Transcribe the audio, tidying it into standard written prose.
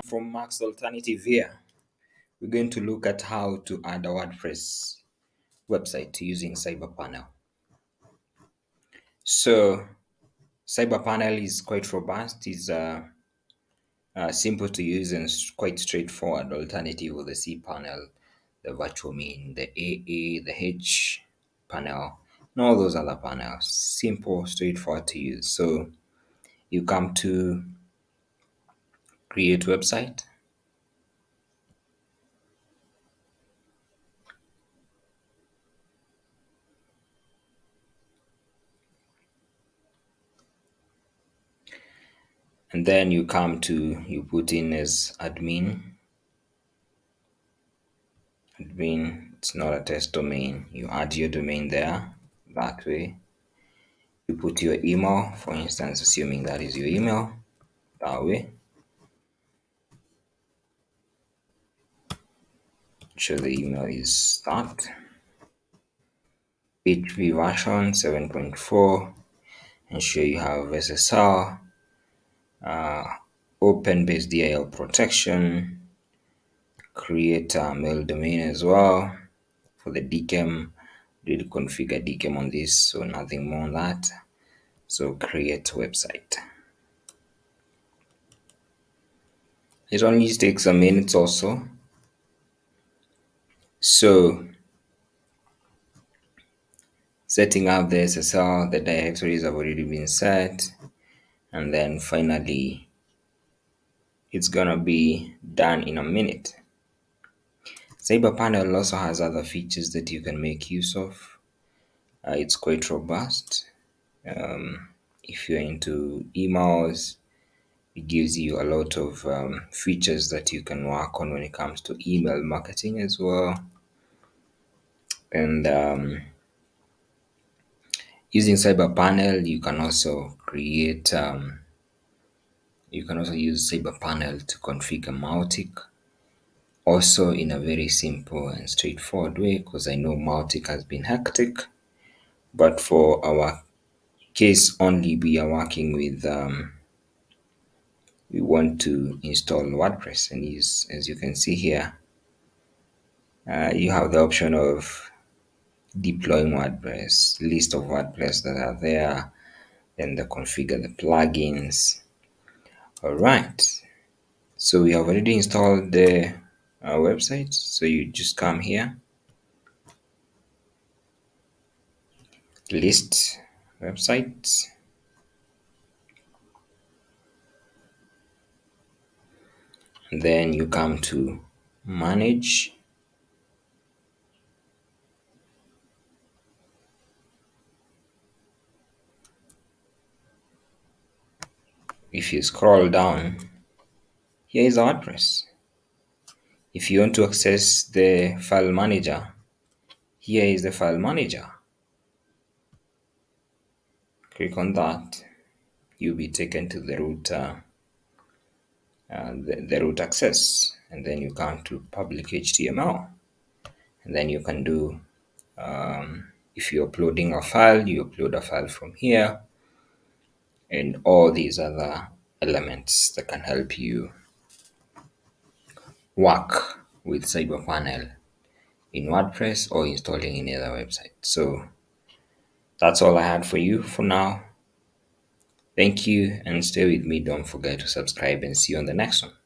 From Max Alternative here, we're going to look at how to add a WordPress website using Cyberpanel. So, Cyberpanel is quite robust, is simple to use and quite straightforward alternative of the cPanel, the virtual main, the AA, the H panel, and all those other panels. Simple, straightforward to use. So, you come to create website. And then you put in as admin. It's not a test domain. You add your domain there that way. You put your email, for instance, assuming that is your email, that way. Sure, the email is that. PHP version 7.4. Ensure you have SSL, open-based DIL protection, create a mail domain as well. For the DKIM, did configure DKIM on this, so nothing more on that. So create website. It only takes a minute or so. So setting up the SSL, the directories have already been set, and then finally it's gonna be done in a minute. Cyberpanel also has other features that you can make use of. It's quite robust. If you're into emails, it gives you a lot of features that you can work on when it comes to email marketing as well. And using Cyberpanel, you can also use Cyberpanel to configure Mautic, also in a very simple and straightforward way, because I know Mautic has been hectic. But for our case only, we are working with we want to install WordPress, and as you can see here, you have the option of deploying WordPress, list of WordPress that are there, then configure the plugins. All right, so we have already installed the website. So you just come here, list websites, and then you come to manage. If you scroll down, here is WordPress. If you want to access the file manager, here is the file manager. Click on that. You'll be taken to the root the root access, and then you come to public HTML, and then you can do if you're uploading a file, you upload a file from here, and all these other elements that can help you work with Cyberpanel in WordPress or installing any other website. So that's all I had for you for now. Thank you, and stay with me. Don't forget to subscribe, and see you on the next one.